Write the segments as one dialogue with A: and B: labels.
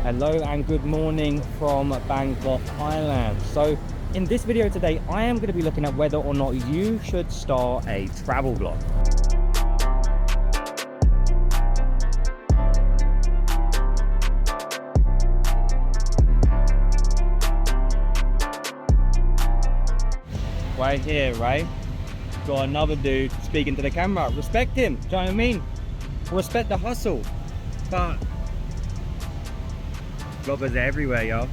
A: Hello and good morning from Bangkok, Thailand. So in this video today, I am going to be looking at whether or not you should start a travel vlog. Right here, right? Got another dude speaking to the camera. Respect him, do you know what I mean? Respect the hustle. But vloggers are everywhere, y'all.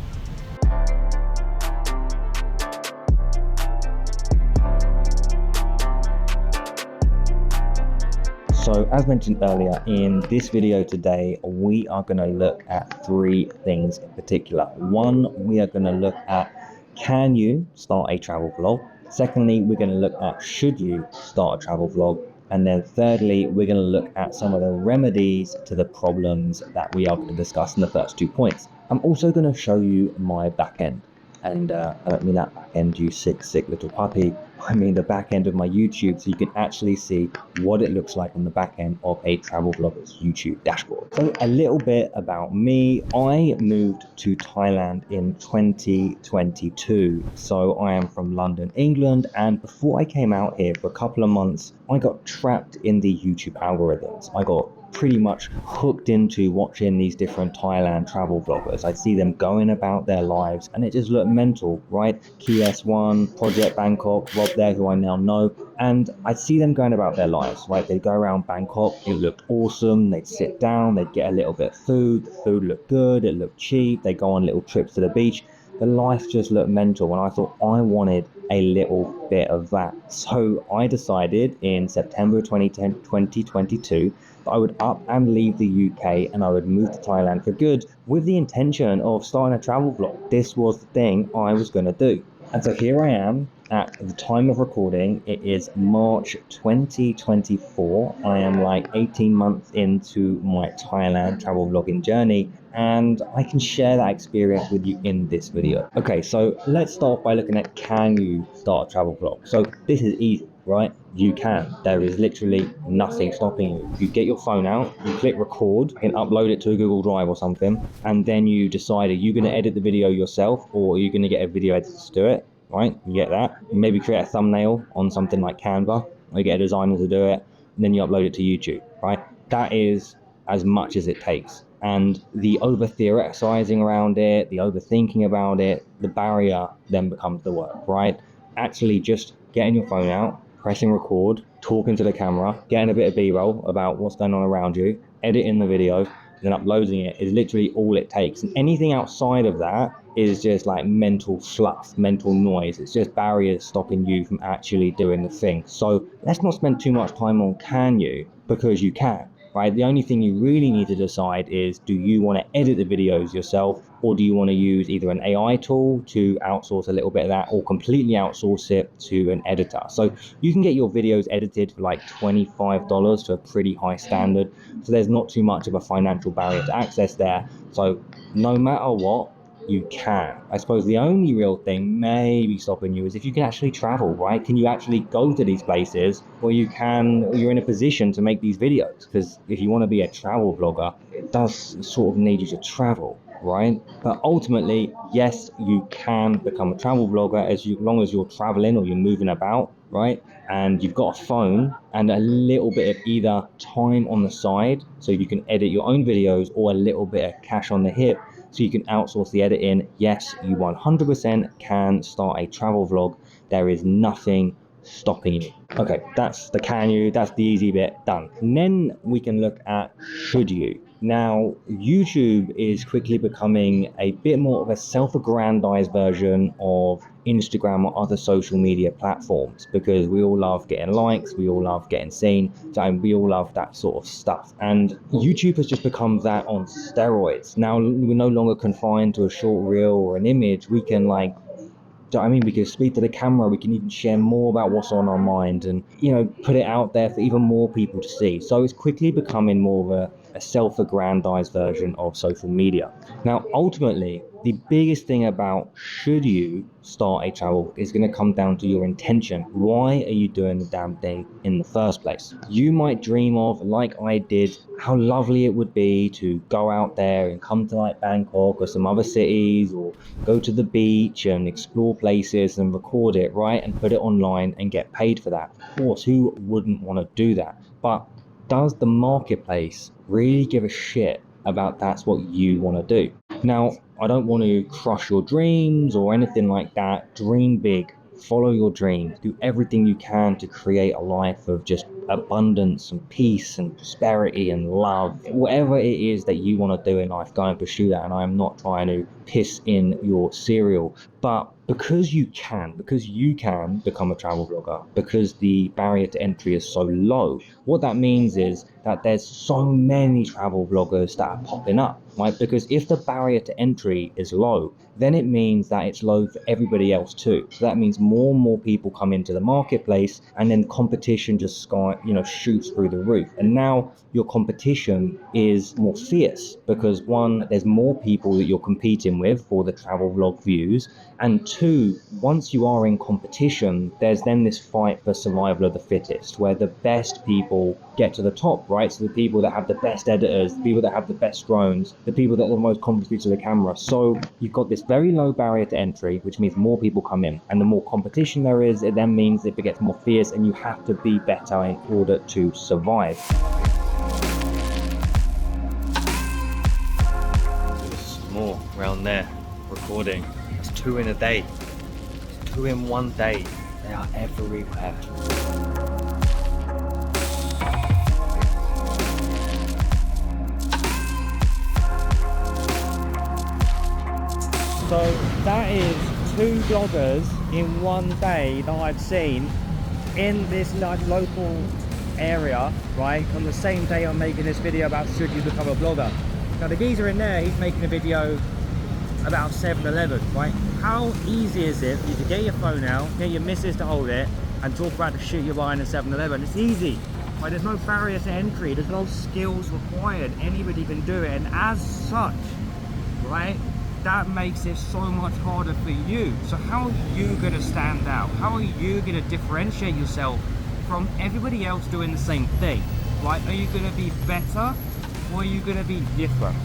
A: So as mentioned earlier, in this video today, we are going to look at three things in particular. One, we are going to look at, can you start a travel vlog? Secondly, we're going to look at, should you start a travel vlog? And then thirdly, we're going to look at some of the remedies to the problems that we are going to discuss in the first 2 points. I'm also going to show you my back end. And I don't mean that back end, you sick little puppy. I mean the back end of my YouTube, so you can actually see what it looks like on the back end of a travel vlogger's YouTube dashboard. So a little bit about me. I moved to Thailand in 2022. So I am from London, England. And before I came out here for a couple of months, I got trapped in the YouTube algorithms. I got pretty much hooked into watching these different Thailand travel vloggers. I'd see them going about their lives and it just looked mental, right? Key S1, Project Bangkok, Rob there, who I now know, and I'd see them going about their lives, right? They'd go around Bangkok, it looked awesome, they'd sit down, they'd get a little bit of food, the food looked good, it looked cheap, they'd go on little trips to the beach. The life just looked mental, and I thought I wanted a little bit of that. So I decided in September 2022 that I would up and leave the UK and I would move to Thailand for good with the intention of starting a travel vlog. This was the thing I was going to do. And so here I am at the time of recording. It is March 2024. I am like 18 months into my Thailand travel vlogging journey, and I can share that experience with you in this video. Okay, so let's start by looking at, can you start a travel vlog? So this is easy, right? You can. There is literally nothing stopping you. You get your phone out, you click record, you can upload it to a Google Drive or something, and then you decide, are you going to edit the video yourself or are you going to get a video editor to do it, right? You get that. You maybe create a thumbnail on something like Canva, or you get a designer to do it, and then you upload it to YouTube, right? That is as much as it takes. And the over theorizing around it, the overthinking about it, the barrier then becomes the work, right? Actually just getting your phone out, pressing record, talking to the camera, getting a bit of B-roll about what's going on around you, editing the video, then uploading it is literally all it takes. And anything outside of that is just like mental fluff, mental noise. It's just barriers stopping you from actually doing the thing. So let's not spend too much time on can you, because you can. Right? The only thing you really need to decide is, do you want to edit the videos yourself, or do you want to use either an AI tool to outsource a little bit of that, or completely outsource it to an editor? So you can get your videos edited for like $25 to a pretty high standard. So there's not too much of a financial barrier to access there. So no matter what, you can. I suppose the only real thing maybe stopping you is if you can actually travel, right? Can you actually go to these places where you're in a position to make these videos? Because if you want to be a travel vlogger, it does sort of need you to travel, right? But ultimately, yes, you can become a travel vlogger as long as you're traveling or you're moving about, right? And you've got a phone and a little bit of either time on the side so you can edit your own videos, or a little bit of cash on the hip so you can outsource the editing. Yes, you 100% can start a travel vlog. There is nothing stopping you. Okay, that's the can you, that's the easy bit done. And then we can look at should you. Now, YouTube is quickly becoming a bit more of a self-aggrandized version of Instagram or other social media platforms, because we all love getting likes, we all love getting seen, so we all love that sort of stuff. And YouTube has just become that on steroids. Now, we're no longer confined to a short reel or an image. We can we can speak to the camera, we can even share more about what's on our mind and, put it out there for even more people to see. So it's quickly becoming more of a self-aggrandized version of social media. Now, ultimately, the biggest thing about should you start a travel is going to come down to your intention. Why are you doing the damn thing in the first place? You might dream of, like I did, how lovely it would be to go out there and come to like Bangkok or some other cities, or go to the beach and explore places and record it, right? And put it online and get paid for that. Of course, who wouldn't want to do that? But does the marketplace really give a shit about that's what you want to do? Now, I don't want to crush your dreams or anything like that. Dream big, follow your dreams, do everything you can to create a life of just abundance and peace and prosperity and love. Whatever it is that you want to do in life, go and pursue that. And I am not trying to piss in your cereal, but because you can become a travel blogger, because the barrier to entry is so low, what that means is that there's so many travel bloggers that are popping up, right? Because if the barrier to entry is low, then it means that it's low for everybody else too. So that means more and more people come into the marketplace, and then competition just shoots through the roof. And now your competition is more fierce because, one, there's more people that you're competing with for the travel vlog views, and two, once you are in competition, there's then this fight for survival of the fittest, where the best people get to the top, right? So the people that have the best editors, the people that have the best drones, the people that are the most confident to the camera. So you've got this very low barrier to entry, which means more people come in, and the more competition there is, it then means it gets more fierce, and you have to be better in order to survive. There's more around there recording. It's 2 in a day. It's 2 in one day. They are everywhere. So that is 2 bloggers in one day that I've seen in this local area, right? On the same day I'm making this video about should you become a blogger. Now the geezer in there, he's making a video about 7-Eleven, right? How easy is it for you to get your phone out, get your missus to hold it, and talk about the shit you're buying at 7-Eleven? It's easy, right? There's no barrier to entry, there's no skills required, anybody can do it, and as such, right, that makes it so much harder for you. So how are you gonna stand out? How are you gonna differentiate yourself from everybody else doing the same thing, right? Are you gonna be better, or are you gonna be different?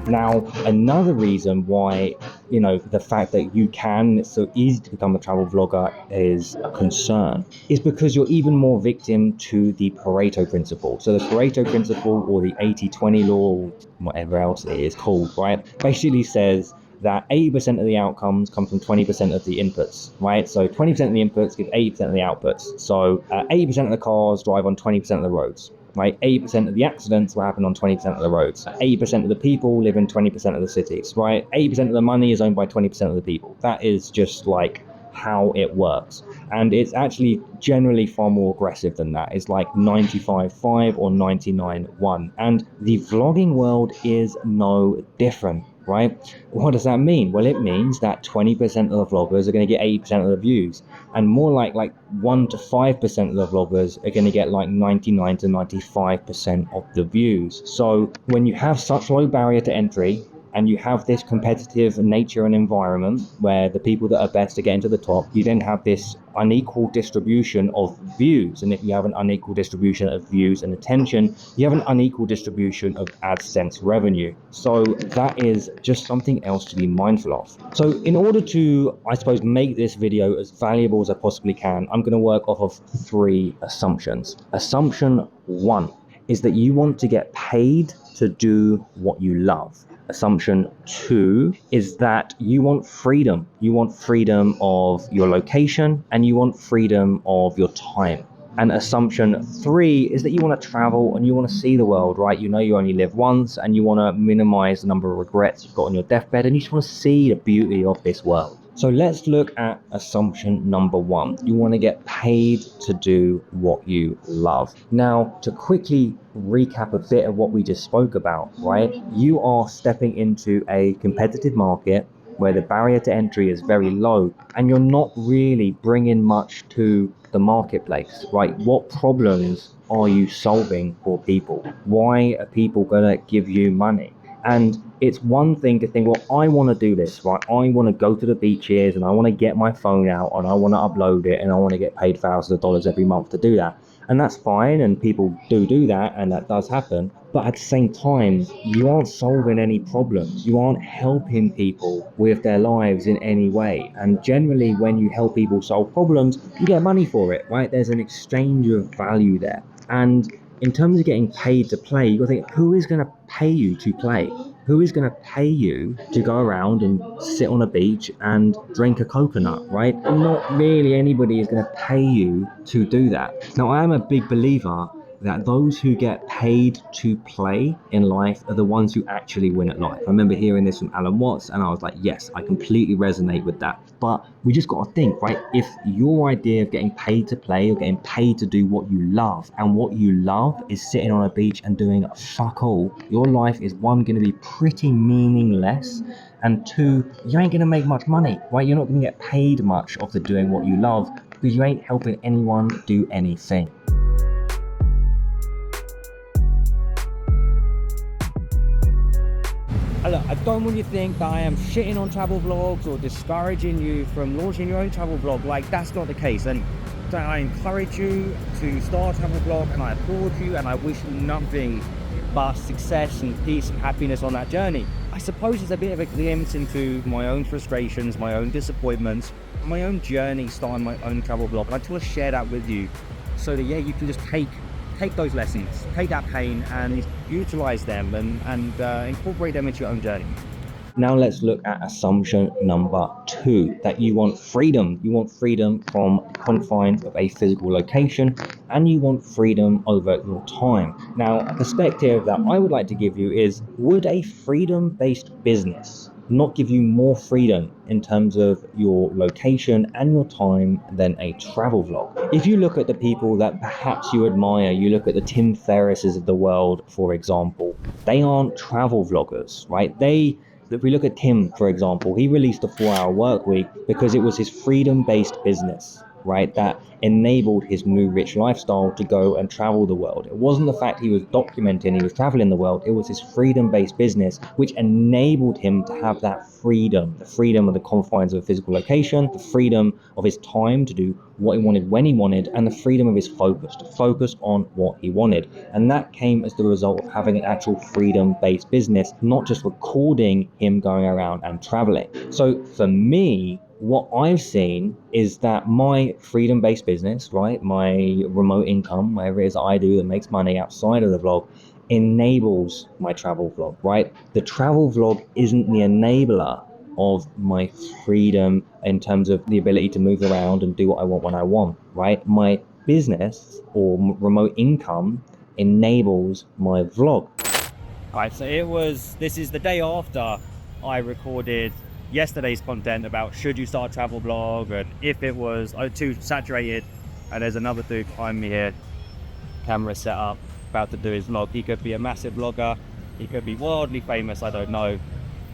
A: Now, another reason why, the fact that it's so easy to become a travel vlogger is a concern, is because you're even more victim to the Pareto Principle. So the Pareto Principle, or the 80-20 law, or whatever else it is called, right, basically says that 80% of the outcomes come from 20% of the inputs, right? So 20% of the inputs give 80% of the outputs. So 80% of the cars drive on 20% of the roads, right? 80% of the accidents will happen on 20% of the roads. 80% of the people live in 20% of the cities, right? 80% of the money is owned by 20% of the people. That is just like how it works. And it's actually generally far more aggressive than that. It's like 95-5 or 99-1. And the vlogging world is no different, right? What does that mean? Well, it means that 20% of the vloggers are going to get 80% of the views, and more like 1 to 5% of the vloggers are going to get like 99 to 95% of the views. So when you have such low barrier to entry, and you have this competitive nature and environment where the people that are best are getting to the top, you then have this unequal distribution of views. And if you have an unequal distribution of views and attention, you have an unequal distribution of AdSense revenue. So that is just something else to be mindful of. So in order to, I suppose, make this video as valuable as I possibly can, I'm going to work off of 3 assumptions. Assumption 1 is that you want to get paid to do what you love. Assumption 2 is that you want freedom. You want freedom of your location, and you want freedom of your time. And assumption 3 is that you want to travel and you want to see the world, right? You only live once, and you want to minimize the number of regrets you've got on your deathbed, and you just want to see the beauty of this world. So let's look at assumption number 1. You want to get paid to do what you love. Now, to quickly recap a bit of what we just spoke about, right? You are stepping into a competitive market where the barrier to entry is very low, and you're not really bringing much to the marketplace, right? What problems are you solving for people? Why are people gonna give you money? And it's one thing to think, well, I want to do this, right? I want to go to the beaches and I want to get my phone out and I want to upload it and I want to get paid thousands of dollars every month to do that. And that's fine, and people do that, and that does happen. But at the same time, you aren't solving any problems. You aren't helping people with their lives in any way. And generally, when you help people solve problems, you get money for it, right? There's an exchange of value there. And in terms of getting paid to play, you got to think, who is going to pay you to play? Who is going to pay you to go around and sit on a beach and drink a coconut, right? Not really anybody is going to pay you to do that. Now, I am a big believer that those who get paid to play in life are the ones who actually win at life. I remember hearing this from Alan Watts and I was like, yes, I completely resonate with that. But we just got to think, right? If your idea of getting paid to play or getting paid to do what you love, and what you love is sitting on a beach and doing fuck all, your life is one, going to be pretty meaningless, and two, you ain't going to make much money, right? You're not going to get paid much after doing what you love because you ain't helping anyone do anything. Look, I don't want you to think that I am shitting on travel vlogs or discouraging you from launching your own travel vlog. Like, that's not the case. And I encourage you to start a travel vlog, and I applaud you, and I wish you nothing but success and peace and happiness on that journey. I suppose it's a bit of a glimpse into my own frustrations, my own disappointments, my own journey starting my own travel vlog. And I just want to share that with you so that, yeah, you can just take those lessons, take that pain and utilize them and incorporate them into your own journey. Now let's look at assumption number 2, that you want freedom. You want freedom from confines of a physical location, and you want freedom over your time. Now, a perspective that I would like to give you is, would a freedom-based business not give you more freedom in terms of your location and your time than a travel vlog? If you look at the people that perhaps you admire, you look at the Tim Ferrisses of the world, for example, they aren't travel vloggers, right? If we look at Tim, for example, he released a 4-hour work week because it was his freedom-based business, right, that enabled his new rich lifestyle to go and travel the world. It wasn't the fact he was documenting he was traveling the world, it was his freedom-based business which enabled him to have that freedom, the freedom of the confines of a physical location, the freedom of his time to do what he wanted when he wanted, and the freedom of his focus, to focus on what he wanted. And that came as the result of having an actual freedom-based business, not just recording him going around and traveling. So for me, what I've seen is that my freedom-based business, right, my remote income, whatever it is that I do that makes money outside of the vlog, enables my travel vlog, right? The travel vlog isn't the enabler of my freedom in terms of the ability to move around and do what I want when I want, right? My business or remote income enables my vlog. All right, so this is the day after I recorded yesterday's content about should you start a travel blog, and if it was too saturated. And there's another dude behind me here, camera set up, about to do his vlog. He could be a massive vlogger, he could be wildly famous, I don't know,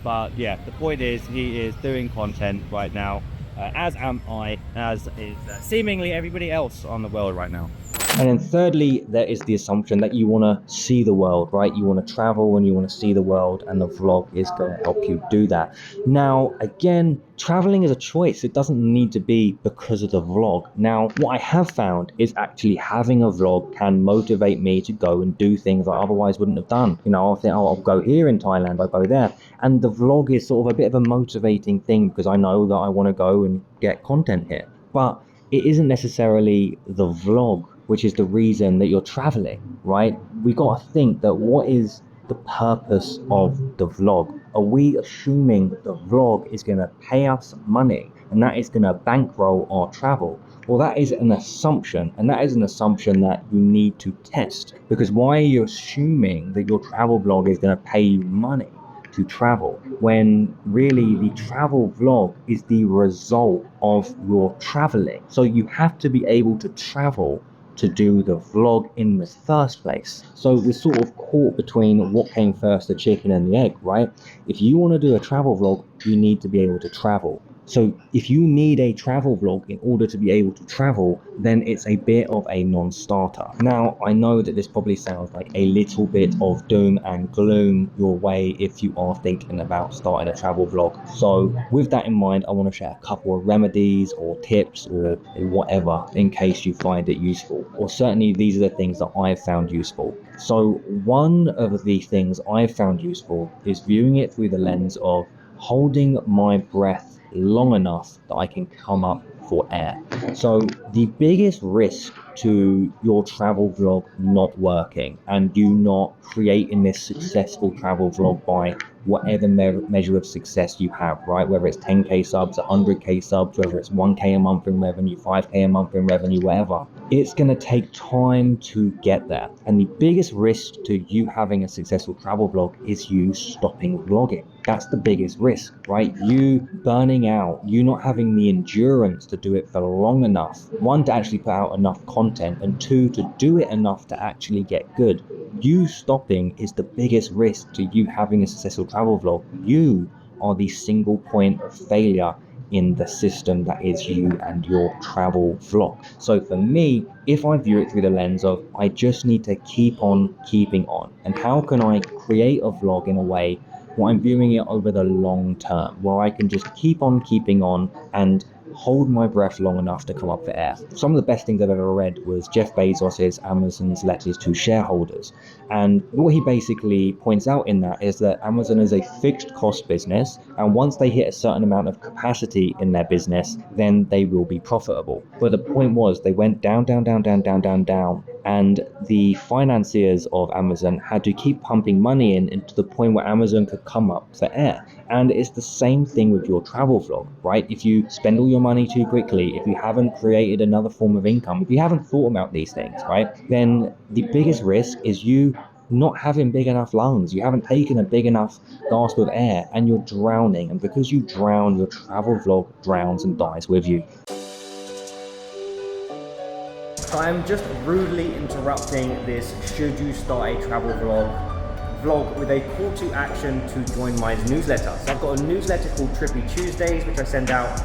A: but yeah, the point is he is doing content right now, as am I, as is seemingly everybody else on the world right now. And then thirdly, there is the assumption that you want to see the world, right? You want to travel and you want to see the world, and the vlog is going to help you do that. Now, again, traveling is a choice. It doesn't need to be because of the vlog. Now, what I have found is actually having a vlog can motivate me to go and do things I otherwise wouldn't have done. You know, I'll think, oh, I'll go here in Thailand, I'll go there. And the vlog is sort of a bit of a motivating thing because I know that I want to go and get content here. But it isn't necessarily the vlog which is the reason that you're traveling, right? We got to think that what is the purpose of the vlog? Are we assuming that the vlog is going to pay us money and that is going to bankroll our travel? Well, that is an assumption, and that is an assumption that you need to test, because why are you assuming that your travel vlog is going to pay you money to travel when really the travel vlog is the result of your traveling? So you have to be able to travel to do the vlog in the first place. So we're sort of caught between what came first, the chicken and the egg, right? If you want to do a travel vlog, you need to be able to travel. So if you need a travel vlog in order to be able to travel, then it's a bit of a non-starter. Now, I know that this probably sounds like a little bit of doom and gloom your way if you are thinking about starting a travel vlog. So with that in mind, I want to share a couple of remedies or tips or whatever in case you find it useful. Or certainly these are the things that I've found useful. So one of the things I've found useful is viewing it through the lens of holding my breath long enough that I can come up for air. So the biggest risk to your travel vlog not working and you not creating this successful travel vlog by whatever measure of success you have, right? Whether it's 10k subs, 100k subs, whether it's 1k a month in revenue, 5k a month in revenue, whatever. It's going to take time to get there. And the biggest risk to you having a successful travel vlog is you stopping vlogging. That's the biggest risk, right? You burning out, you not having the endurance to do it for long enough. One, to actually put out enough content, and two, to do it enough to actually get good. You stopping is the biggest risk to you having a successful travel vlog. You are the single point of failure in the system that is you and your travel vlog. So for me, if I view it through the lens of I just need to keep on keeping on, and how can I create a vlog in a way where I'm viewing it over the long term, where I can just keep on keeping on and hold my breath long enough to come up for air. Some of the best things I've ever read was Jeff Bezos's Amazon's letters to shareholders. And what he basically points out in that is that Amazon is a fixed cost business, and once they hit a certain amount of capacity in their business, then they will be profitable. But the point was they went down, and the financiers of Amazon had to keep pumping money in to the point where Amazon could come up for air. And it's the same thing with your travel vlog, right? If you spend all your money too quickly, if you haven't created another form of income, if you haven't thought about these things, right, then the biggest risk is you not having big enough lungs. You haven't taken a big enough gasp of air and you're drowning. And because you drown, your travel vlog drowns and dies with you. I'm just rudely interrupting this should you start a travel vlog with a call to action to join my newsletter. So I've got a newsletter called Trippy Tuesdays, which I send out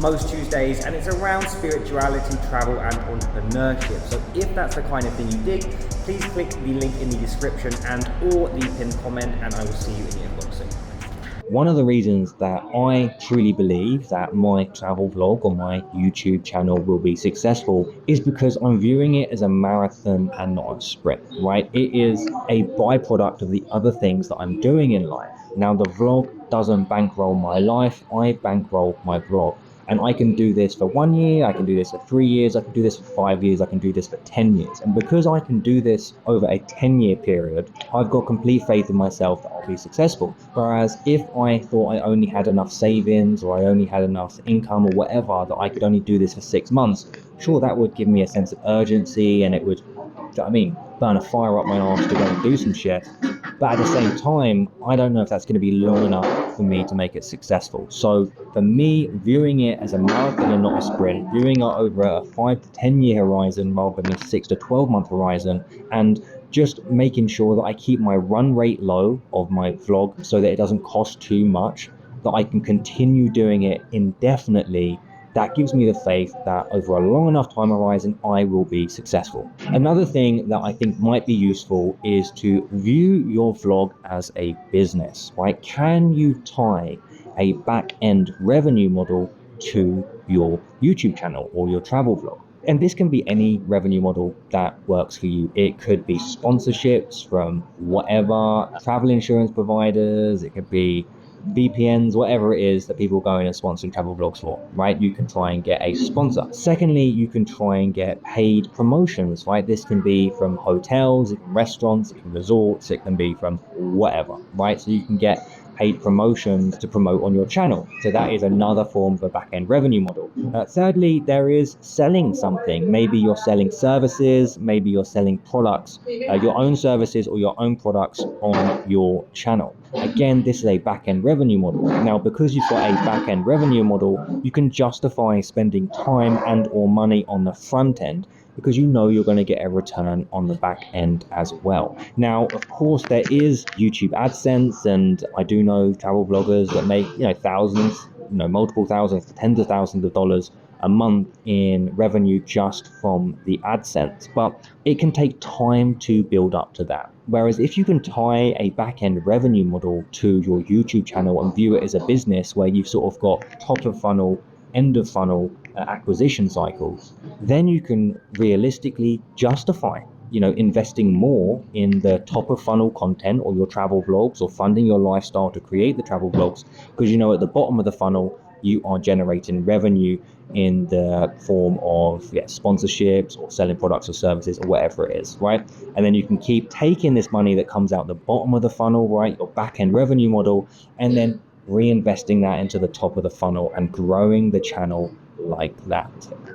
A: most Tuesdays, and it's around spirituality, travel, and entrepreneurship. So if that's the kind of thing you dig, please click the link in the description and or the pinned comment, and I will see you in the inbox soon. One of the reasons that I truly believe that my travel vlog or my YouTube channel will be successful is because I'm viewing it as a marathon and not a sprint, right? It is a byproduct of the other things that I'm doing in life. Now, the vlog doesn't bankroll my life, I bankroll my vlog. And I can do this for 1 year, I can do this for 3 years, I can do this for 5 years, I can do this for 10 years. And because I can do this over a 10-year period, I've got complete faith in myself that I'll be successful. Whereas if I thought I only had enough savings or I only had enough income or whatever that I could only do this for 6 months, sure, that would give me a sense of urgency and it would, burn a fire up my arse to go and do some shit. But at the same time, I don't know if that's going to be long enough for me to make it successful. So for me, viewing it as a marathon and not a sprint, viewing it over a 5 to 10 year horizon rather than a 6 to 12 month horizon, and just making sure that I keep my run rate low of my vlog so that it doesn't cost too much, that I can continue doing it indefinitely, that gives me the faith that over a long enough time horizon, I will be successful. Another thing that I think might be useful is to view your vlog as a business, right? Can you tie a back-end revenue model to your YouTube channel or your travel vlog? And this can be any revenue model that works for you. It could be sponsorships from whatever, travel insurance providers, it could be VPNs, whatever it is that people go in and sponsor travel vlogs for, right? You can try and get a sponsor. Secondly, you can try and get paid promotions, right? This can be from hotels, it can be restaurants, it can be resorts, it can be from whatever, right? So you can get paid promotions to promote on your channel. So that is another form of a back-end revenue model. Thirdly, there is selling something. Maybe you're selling services, maybe you're selling products, your own services or your own products on your channel. Again, this is a back-end revenue model. Now, because you've got a back-end revenue model, you can justify spending time and or money on the front end because you know you're going to get a return on the back end as well. Now, of course, there is YouTube AdSense, and I do know travel bloggers that make, thousands multiple thousands, tens of thousands of dollars a month in revenue just from the AdSense. But it can take time to build up to that. Whereas if you can tie a back-end revenue model to your YouTube channel and view it as a business where you've sort of got top of funnel, end of funnel acquisition cycles, then you can realistically justify investing more in the top of funnel content or your travel vlogs, or funding your lifestyle to create the travel vlogs, because at the bottom of the funnel you are generating revenue in the form of sponsorships or selling products or services or whatever it is, right? And then you can keep taking this money that comes out the bottom of the funnel, right, your back-end revenue model, and then reinvesting that into the top of the funnel and growing the channel like that.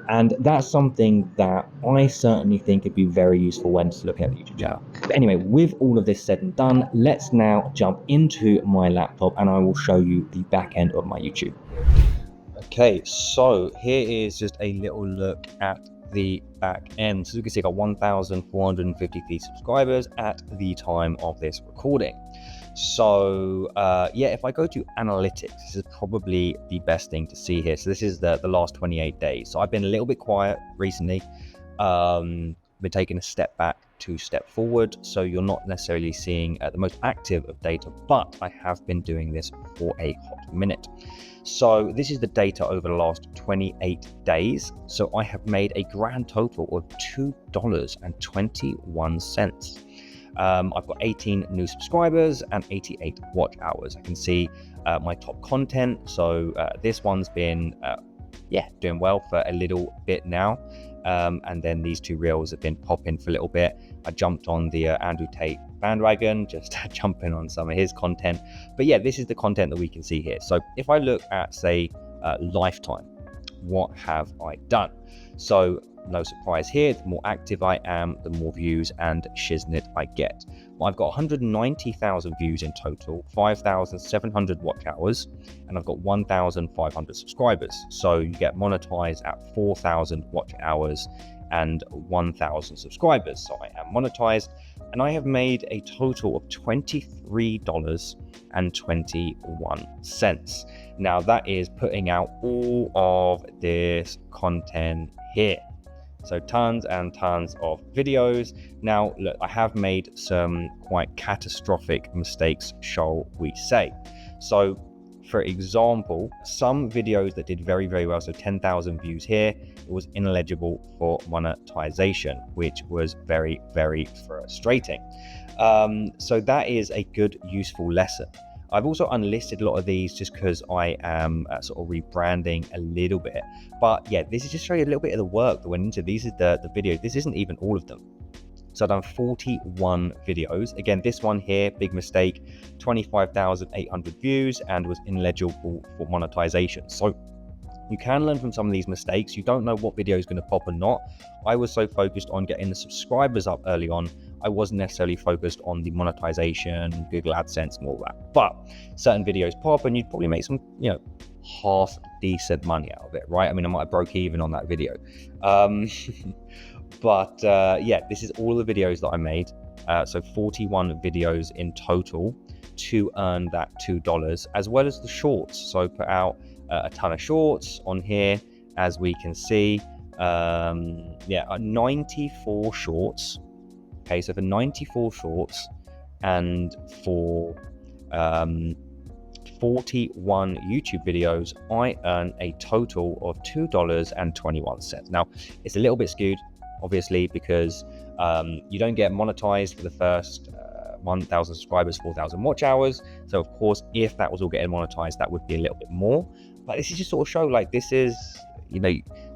A: And that's something that I certainly think could be very useful when looking at the YouTube channel. But anyway, with all of this said and done, let's now jump into my laptop and I will show you the back end of my YouTube. Okay, so here is just a little look at the back end. So you can see I got 1,453 subscribers at the time of this recording. So if I go to analytics, this is probably the best thing to see here. So this is the last 28 days. So I've been a little bit quiet recently, been taking a step back, 2 step forward. So you're not necessarily seeing the most active of data, but I have been doing this for a hot minute. So this is the data over the last 28 days. So I have made a grand total of $2.21. I've got 18 new subscribers and 88 watch hours. I can see my top content. So this one's been doing well for a little bit now. And then these 2 reels have been popping for a little bit. I jumped on the Andrew Tate bandwagon, just jumping on some of his content. But this is the content that we can see here. So if I look at, say, lifetime, what have I done? So no surprise here, the more active I am, the more views and shiznit I get. Well, I've got 190,000 views in total, 5,700 watch hours, and I've got 1,500 subscribers. So you get monetized at 4,000 watch hours and 1,000 subscribers. So I am monetized, and I have made a total of $23.21. Now that is putting out all of this content here. So tons and tons of videos. Now, look, I have made some quite catastrophic mistakes, shall we say. So, for example, some videos that did very, very well, so 10,000 views here, it was ineligible for monetization, which was very, very frustrating. So that is a good, useful lesson. I've also unlisted a lot of these just because I am sort of rebranding a little bit. But this is just showing you a little bit of the work that went into these. Is the videos. This isn't even all of them. So I've done 41 videos. Again, this one here, big mistake, 25,800 views and was ineligible for monetization. So you can learn from some of these mistakes. You don't know what video is going to pop or not. I was so focused on getting the subscribers up early on, I wasn't necessarily focused on the monetization, Google AdSense, and all that. But certain videos pop and you'd probably make some, half decent money out of it, right? I mean, I might have broke even on that video. But this is all the videos that I made. So 41 videos in total to earn that $2, as well as the shorts. So put out a ton of shorts on here, as we can see. 94 shorts. Okay, so for 94 shorts and for 41 YouTube videos, I earn a total of $2.21. Now, it's a little bit skewed, obviously, because you don't get monetized for the first 1,000 subscribers, 4,000 watch hours. So, of course, if that was all getting monetized, that would be a little bit more. But this is just sort of show, like, this is,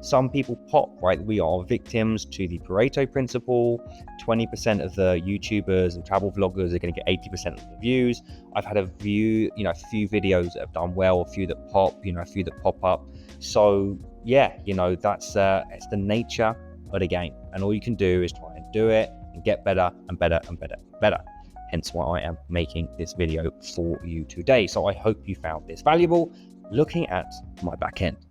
A: some people pop, right? We are victims to the Pareto Principle. 20% of the YouTubers and travel vloggers are going to get 80% of the views. I've had a few videos that have done well, a few that pop, a few that pop up. So that's it's the nature of the game, and all you can do is try and do it and get better and better and better and better. Hence why I am making this video for you today. So I hope you found this valuable, looking at my back end.